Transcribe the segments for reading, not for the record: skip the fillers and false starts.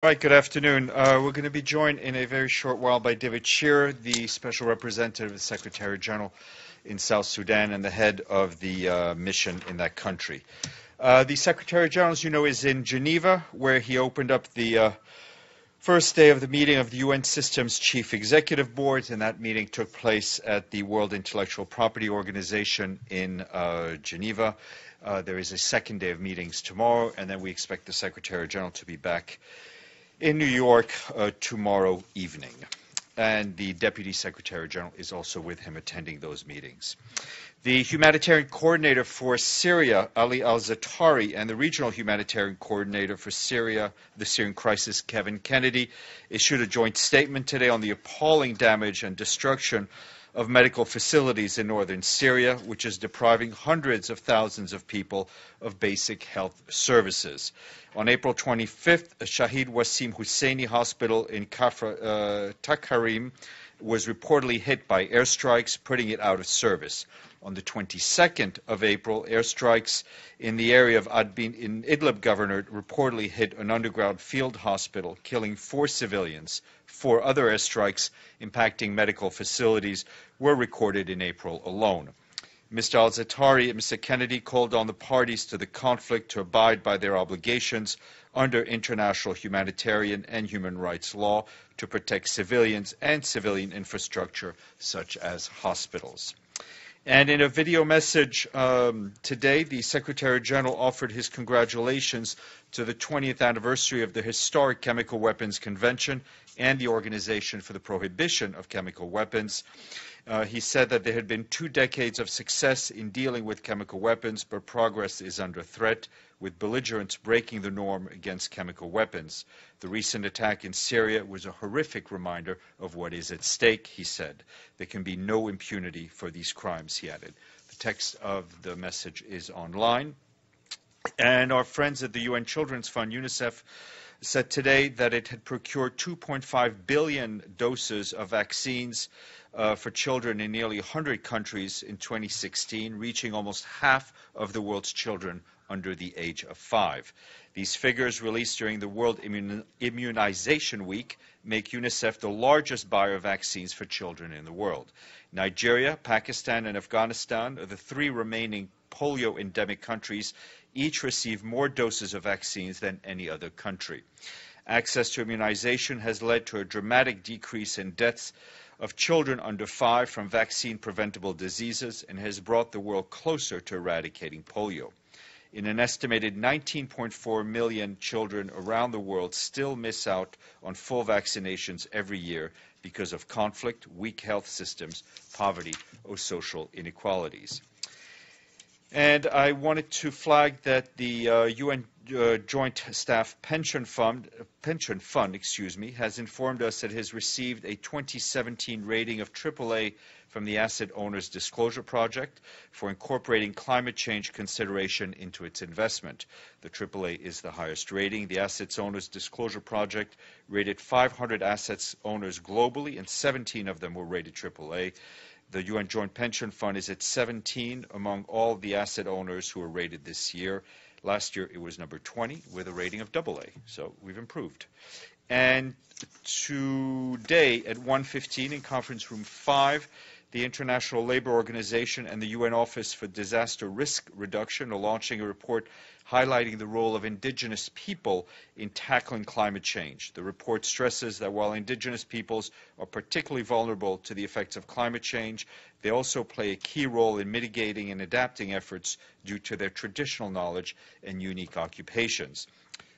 All right, good afternoon. We're going to be joined in a very short while by David Shearer, the Special Representative of the Secretary General in South Sudan and the head of the mission in that country. The Secretary General, as you know, is in Geneva, where he opened up the first day of the meeting of the UN Systems Chief Executive Board, and that meeting took place at the World Intellectual Property Organization in Geneva. There is a second day of meetings tomorrow, and then we expect the Secretary General to be back in New York tomorrow evening. And the Deputy Secretary General is also with him attending those meetings. The Humanitarian Coordinator for Syria, Ali Al-Zaatari, and the Regional Humanitarian Coordinator for Syria, the Syrian crisis, Kevin Kennedy, issued a joint statement today on the appalling damage and destruction of medical facilities in northern Syria, which is depriving hundreds of thousands of people of basic health services. On April 25th, Shahid Wasim Husseini Hospital in Takharim was reportedly hit by airstrikes, putting it out of service. On the 22nd of April, airstrikes in the area of Adbin in Idlib Governorate reportedly hit an underground field hospital, killing 4 civilians. 4 other airstrikes impacting medical facilities were recorded in April alone. Mr. Al-Zaatari and Mr. Kennedy called on the parties to the conflict to abide by their obligations under international humanitarian and human rights law to protect civilians and civilian infrastructure such as hospitals. And in a video message today, the Secretary General offered his congratulations to the 20th anniversary of the historic Chemical Weapons Convention and the Organization for the Prohibition of Chemical Weapons. He said that there had been 2 decades of success in dealing with chemical weapons, but progress is under threat, with belligerents breaking the norm against chemical weapons. The recent attack in Syria was a horrific reminder of what is at stake, he said. There can be no impunity for these crimes, he added. The text of the message is online. And our friends at the UN Children's Fund, UNICEF, said today that it had procured 2.5 billion doses of vaccines for children in nearly 100 countries in 2016, reaching almost half of the world's children under the age of 5. These figures, released during the World Immunization Week, make UNICEF the largest buyer of vaccines for children in the world. Nigeria, Pakistan, and Afghanistan are the 3 remaining polio endemic countries. Each receive more doses of vaccines than any other country. Access to immunization has led to a dramatic decrease in deaths of children under 5 from vaccine-preventable diseases and has brought the world closer to eradicating polio. In an estimated 19.4 million children around the world still miss out on full vaccinations every year because of conflict, weak health systems, poverty, or social inequalities. And I wanted to flag that the UN Joint Staff Pension Fund, has informed us that it has received a 2017 rating of AAA from the Asset Owners Disclosure Project for incorporating climate change consideration into its investment. The AAA is the highest rating. The Asset Owners Disclosure Project rated 500 assets owners globally, and 17 of them were rated AAA. The UN Joint Pension Fund is at 17 among all the asset owners who were rated this year. Last year it was number 20 with a rating of AA, so we've improved. And today at 1:15 in Conference Room 5, the International Labour Organization and the UN Office for Disaster Risk Reduction are launching a report highlighting the role of Indigenous people in tackling climate change. The report stresses that while Indigenous peoples are particularly vulnerable to the effects of climate change, they also play a key role in mitigating and adapting efforts due to their traditional knowledge and unique occupations.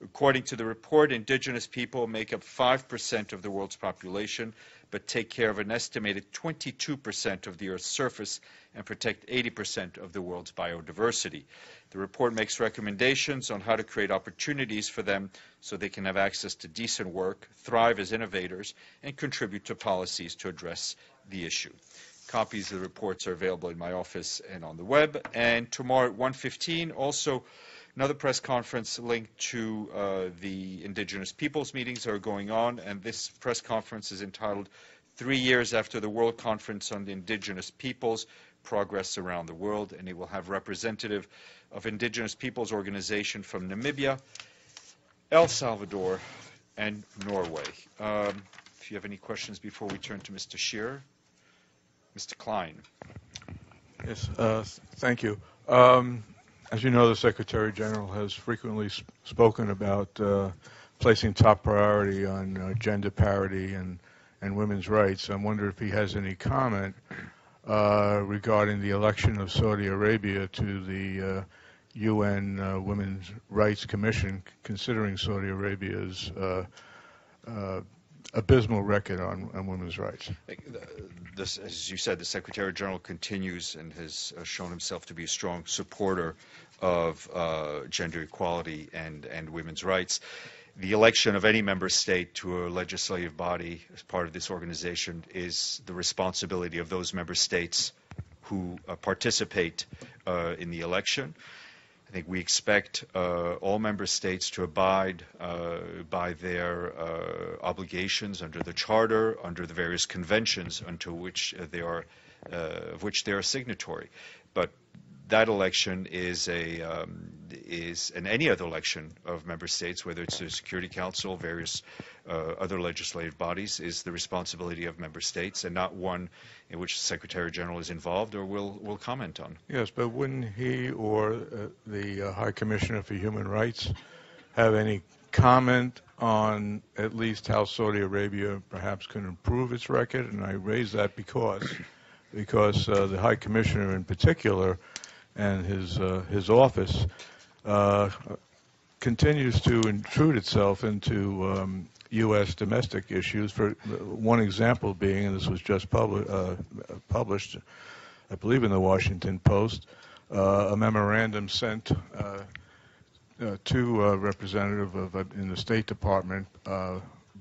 According to the report, Indigenous people make up 5% of the world's population, but take care of an estimated 22% of the Earth's surface and protect 80% of the world's biodiversity. The report makes recommendations on how to create opportunities for them so they can have access to decent work, thrive as innovators, and contribute to policies to address the issue. Copies of the reports are available in my office and on the web. And tomorrow at 1:15, also another press conference linked to the Indigenous peoples meetings are going on, and this press conference is entitled 3 Years After the World Conference on the Indigenous Peoples, Progress Around the World, and it will have representative of Indigenous Peoples Organization from Namibia, El Salvador, and Norway. If you have any questions before we turn to Mr. Shearer. Mr. Klein. Yes, thank you. As you know, the Secretary General has frequently spoken about placing top priority on gender parity and women's rights. I wonder if he has any comment regarding the election of Saudi Arabia to the UN Women's Rights Commission, considering Saudi Arabia's abysmal record on women's rights. This, as you said, the Secretary General continues and has shown himself to be a strong supporter of gender equality and women's rights. The election of any member state to a legislative body as part of this organization is the responsibility of those member states who participate in the election. I think we expect all member states to abide by their obligations under the Charter, under the various conventions unto which they are, of which they are signatory. But that election is and any other election of member states, whether it's the Security Council, various other legislative bodies, is the responsibility of member states and not one in which the Secretary General is involved or will comment on. Yes, but wouldn't he or the High Commissioner for Human Rights have any comment on at least how Saudi Arabia perhaps can improve its record? And I raise that because the High Commissioner in particular and his office continues to intrude itself into U.S. domestic issues. For one example being, and this was just published, I believe in the Washington Post, a memorandum sent to a representative in the State Department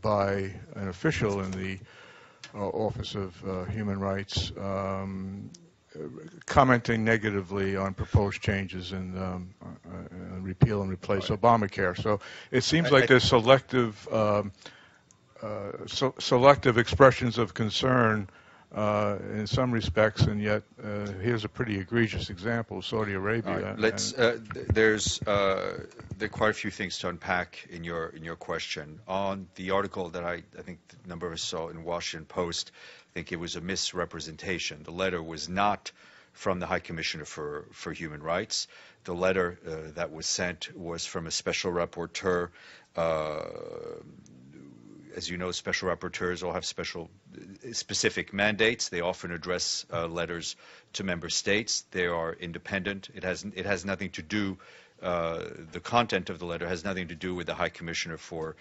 by an official in the Office of Human Rights, commenting negatively on proposed changes in repeal and replace Obamacare. So it seems like there's selective expressions of concern in some respects, and yet here's a pretty egregious example: Saudi Arabia. There are quite a few things to unpack in your question. On the article that I think a number of us saw in Washington Post, I think it was a misrepresentation. The letter was not from the High Commissioner for Human Rights. The letter that was sent was from a special rapporteur. As you know, special rapporteurs all have specific mandates. They often address letters to member states. They are independent. It has nothing to do. The content of the letter has nothing to do with the High Commissioner for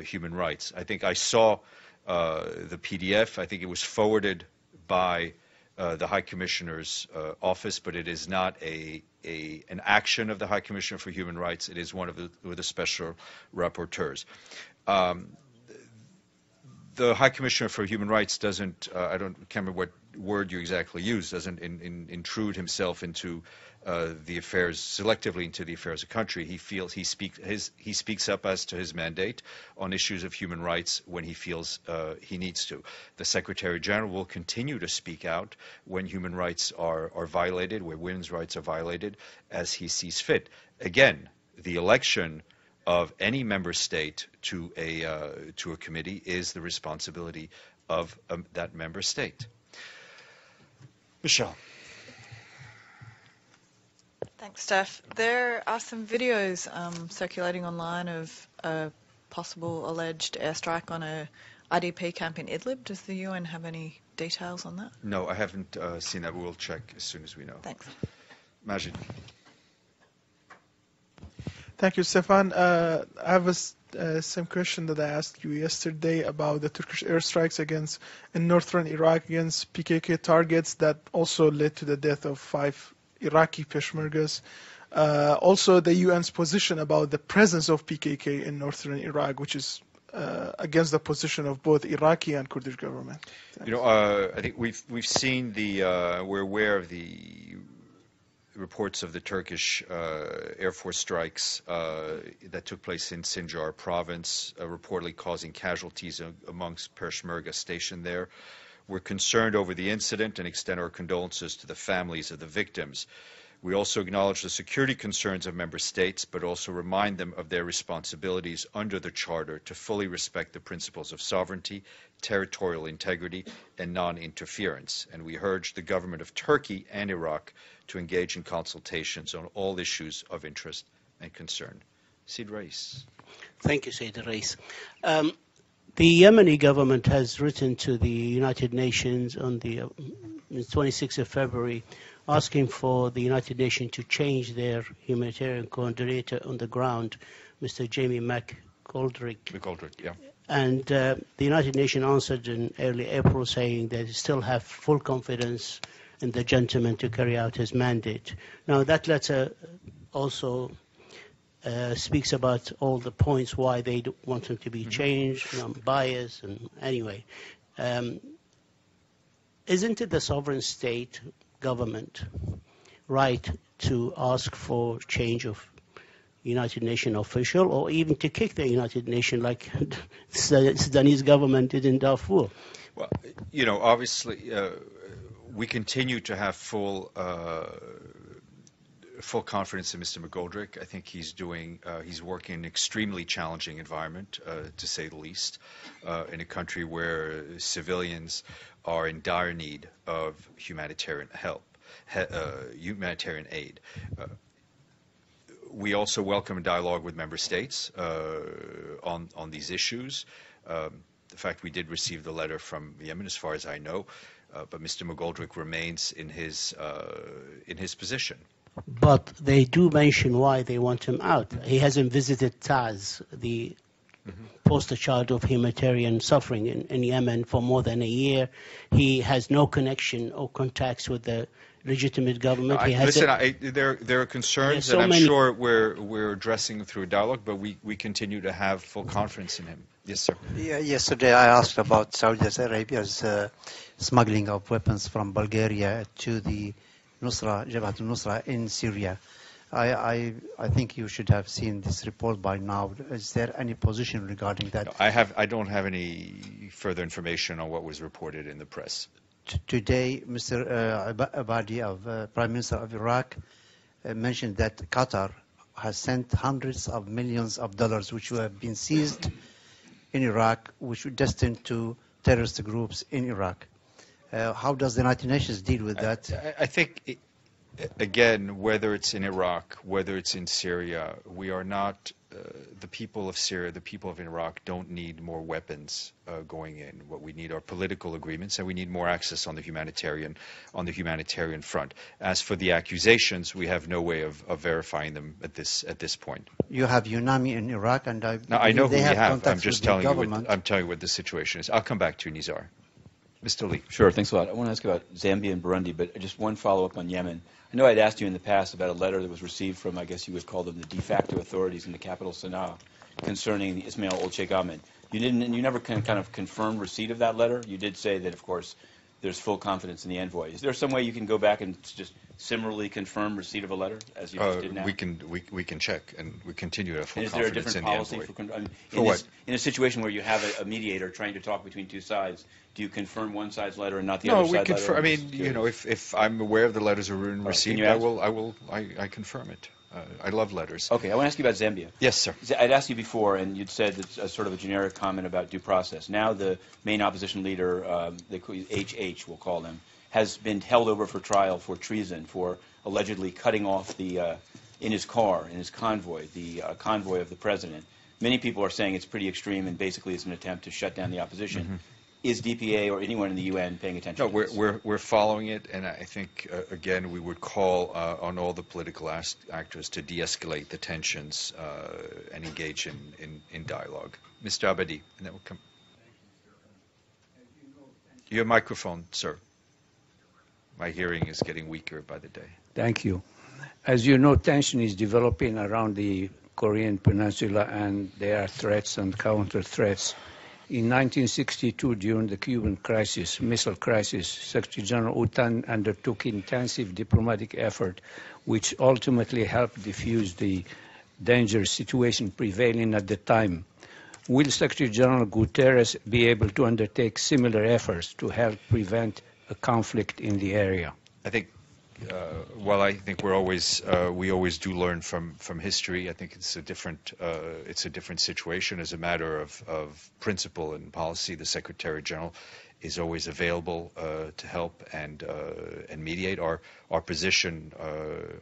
Human Rights. I think I saw the PDF. I think it was forwarded by the High Commissioner's office, but it is not an action of the High Commissioner for Human Rights. It is one of the special rapporteurs. The High Commissioner for Human Rights doesn't, can't remember what word you exactly used, doesn't intrude himself into the affairs, selectively into the affairs of the country. He feels he speaks up as to his mandate on issues of human rights when he feels he needs to. The Secretary General will continue to speak out when human rights are violated, where women's rights are violated, as he sees fit. Again, the election of any member state to a committee is the responsibility of that member state. Michelle. Thanks, Steph. There are some videos circulating online of a possible alleged airstrike on a IDP camp in Idlib. Does the UN have any details on that? No, I haven't seen that. We'll check as soon as we know. Thanks. Majid. Thank you, Stéphane. I have same question that I asked you yesterday about the Turkish airstrikes in northern Iraq against PKK targets that also led to the death of 5 Iraqi Peshmergas. Also, the UN's position about the presence of PKK in northern Iraq, which is against the position of both Iraqi and Kurdish government. Thanks. You know, I think we've seen we're aware of the reports of the Turkish Air Force strikes that took place in Sinjar province, reportedly causing casualties amongst Peshmerga stationed there. We're concerned over the incident and extend our condolences to the families of the victims. We also acknowledge the security concerns of member states, but also remind them of their responsibilities under the Charter to fully respect the principles of sovereignty, territorial integrity, and non-interference. And we urge the government of Turkey and Iraq to engage in consultations on all issues of interest and concern. Sid Rais. Thank you, Sayyid Rais. The Yemeni government has written to the United Nations on the 26th of February asking for the United Nations to change their humanitarian coordinator on the ground, Mr. Jamie McGoldrick. Yeah. And the United Nations answered in early April saying that they still have full confidence in the gentleman to carry out his mandate. Now, that letter also speaks about all the points why they want him to be changed, bias, and anyway. Isn't it the sovereign state government right to ask for change of United Nations official, or even to kick the United Nations like the Sudanese government did in Darfur? Well, you know, obviously, we continue to have full confidence in Mr. McGoldrick. I think he's working in an extremely challenging environment, to say the least, in a country where civilians are in dire need of humanitarian help, humanitarian aid. We also welcome a dialogue with member states on these issues. The fact we did receive the letter from Yemen, as far as I know, but Mr. McGoldrick remains in his position. But they do mention why they want him out. He hasn't visited Taz, the poster child of humanitarian suffering in Yemen, for more than a year. He has no connection or contacts with the legitimate government. There are concerns, and I'm sure we're addressing them through a dialogue, but we continue to have full confidence in him. Yes, sir. Yeah, yesterday I asked about Saudi Arabia's smuggling of weapons from Bulgaria to the Jabhat al-Nusra in Syria. I think you should have seen this report by now. Is there any position regarding that? No, I don't have any further information on what was reported in the press. Today, Mr. Abadi, Prime Minister of Iraq, mentioned that Qatar has sent hundreds of millions of dollars which have been seized in Iraq, which were destined to terrorist groups in Iraq. How does the United Nations deal with that? I think, again, whether it's in Iraq, whether it's in Syria, we are not, the people of Syria, the people of Iraq don't need more weapons going in. What we need are political agreements, and we need more access on the humanitarian front. As for the accusations, we have no way of verifying them at this point. You have UNAMI in Iraq, and I know who you have. I'm just telling you what the situation is. I'll come back to you, Nizar. Mr. Lee. Sure, thanks a lot. I want to ask about Zambia and Burundi, but just one follow-up on Yemen. I know I'd asked you in the past about a letter that was received from, I guess you would call them the de facto authorities in the capital, Sana'a, concerning the Ismail Ol-Sheikh Ahmed. You never kind of confirmed receipt of that letter. You did say that, of course, there's full confidence in the envoy. Is there some way you can go back and just similarly confirm receipt of a letter, as you just did now? We can check, and we continue to have full confidence in the envoy. Is there a different policy in a situation where you have a mediator trying to talk between two sides? Do you confirm one side's letter and not the other side's letter? No, we confirm. I mean, you know, if I'm aware of the letters are in receipt, I confirm it. I love letters. Okay, I want to ask you about Zambia. Yes, sir. I'd asked you before, and you'd said it's a sort of a generic comment about due process. Now the main opposition leader, HH, we'll call him, has been held over for trial for treason, for allegedly cutting off in his car, in his convoy, the convoy of the president. Many people are saying it's pretty extreme and basically it's an attempt to shut down the opposition. Mm-hmm. Is DPA or anyone in the UN paying attention to this? No, we're following it, and I think, again, we would call on all the political actors to de-escalate the tensions and engage in dialogue. Mr. Abadi, and then we'll come. Your microphone, sir. My hearing is getting weaker by the day. Thank you. As you know, tension is developing around the Korean Peninsula, and there are threats and counter-threats. In 1962, during the Cuban missile crisis, Secretary General U Thant undertook intensive diplomatic effort, which ultimately helped diffuse the dangerous situation prevailing at the time. Will Secretary General Guterres be able to undertake similar efforts to help prevent a conflict in the area? I think Well, I think we always do learn from history. I think it's a different situation. As a matter of principle and policy, the Secretary General is always available to help and mediate. Our position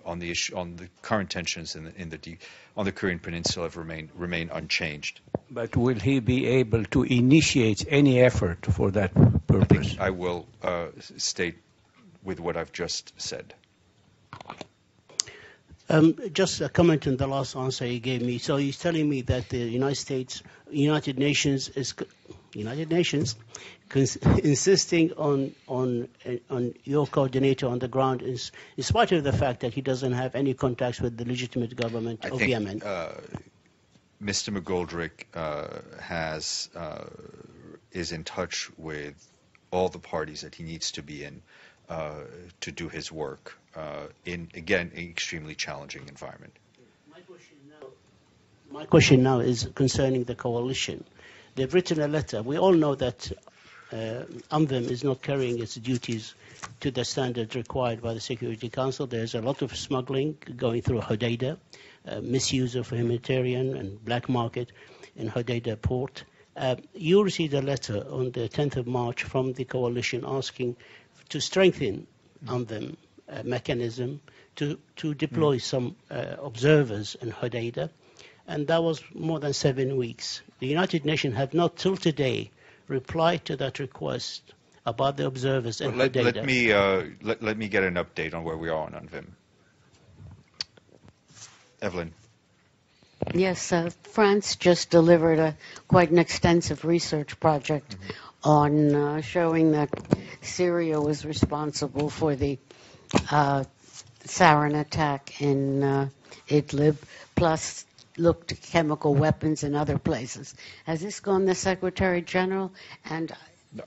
on the issue, on the current tensions on the Korean Peninsula have remain unchanged. But will he be able to initiate any effort for that purpose? I think I will state with what I've just said. Just a comment on the last answer he gave me. So he's telling me that the United Nations insisting on your coordinator on the ground is, in spite of the fact that he doesn't have any contacts with the legitimate government of Yemen. Mr. McGoldrick is in touch with all the parties that he needs to be in to do his work in, again, an extremely challenging environment. My question now is concerning the coalition. They've written a letter. We all know that UNVIM is not carrying its duties to the standards required by the Security Council. There's a lot of smuggling going through Hodeidah, misuse of humanitarian and black market in Hodeidah port. You received a letter on the 10th of March from the coalition asking to strengthen UNVIM mechanism to deploy some observers in Hodeidah, and that was more than 7 weeks. The United Nations have not till today replied to that request about the observers in Hodeidah. Let me get an update on where we are on UNVIM. Evelyn. Yes, France just delivered quite an extensive research project on showing that Syria was responsible for the sarin attack in Idlib, plus looked at chemical weapons in other places. Has this gone to the Secretary General and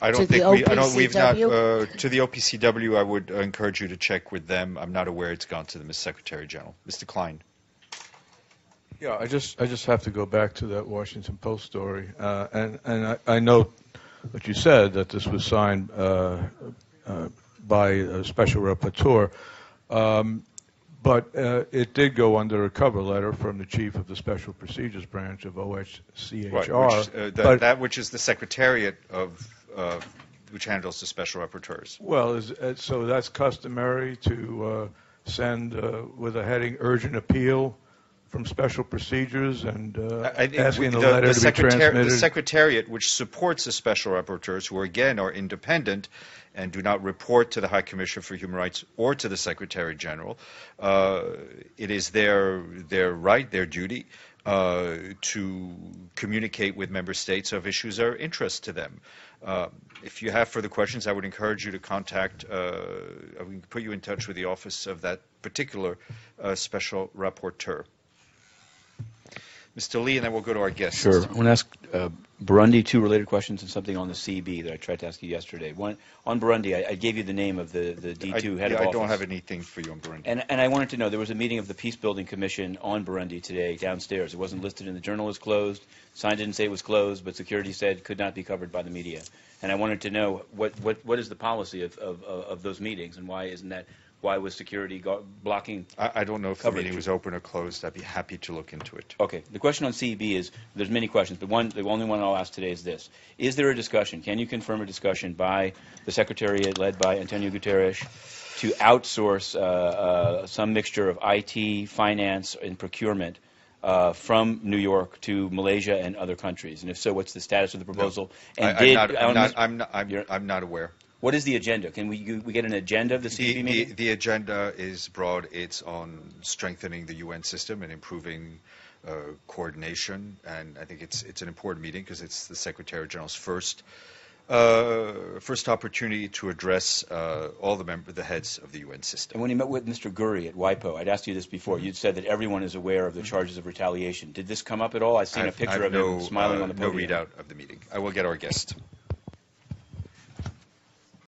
I don't to think the we've not OPCW? to the OPCW. I would encourage you to check with them. I'm not aware it's gone to the Secretary General. Mr. Klein. Yeah, I just have to go back to that Washington Post story, and I note that you said that this was signed by a special rapporteur, but it did go under a cover letter from the chief of the Special Procedures Branch of OHCHR. Right, that which is the Secretariat of which handles the special rapporteurs. Well, so that's customary to send with a heading urgent appeal from special procedures and asking the letter to be transmitted. The Secretariat, which supports the special rapporteurs, who again are independent and do not report to the High Commissioner for Human Rights or to the Secretary General, it is their right, their duty, to communicate with member states of issues of interest to them. If you have further questions, I would encourage you to contact, I will put you in touch with the office of that particular special rapporteur. Mr. Lee, and then we'll go to our guests. Sure. I want to ask Burundi two related questions and something on the CB that I tried to ask you yesterday. One, on Burundi, I gave you the name of the D2 head of office. I don't have anything for you on Burundi. And I wanted to know, there was a meeting of the Peace Building Commission on Burundi today downstairs. It wasn't listed in the journal as closed. Sign didn't say it was closed, but security said could not be covered by the media. And I wanted to know what is the policy of those meetings, and why was security blocking? I don't know if the meeting was open or closed. I'd be happy to look into it. Okay. The question on CEB is, there's many questions, but the only one I'll ask today is this. Is there a discussion, can you confirm a discussion by the Secretariat led by Antonio Guterres to outsource some mixture of IT, finance, and procurement from New York to Malaysia and other countries? And if so, what's the status of the proposal? No. And I'm not aware. What is the agenda? Can we get an agenda of the CEB meeting? The agenda is broad. It's on strengthening the UN system and improving coordination. And I think it's an important meeting because it's the Secretary General's first opportunity to address all the heads of the UN system. And when you met with Mr. Guri at WIPO, I'd asked you this before. You'd said that everyone is aware of the charges of retaliation. Did this come up at all? I've seen a picture of him smiling on the podium. No readout of the meeting. I will get our guest.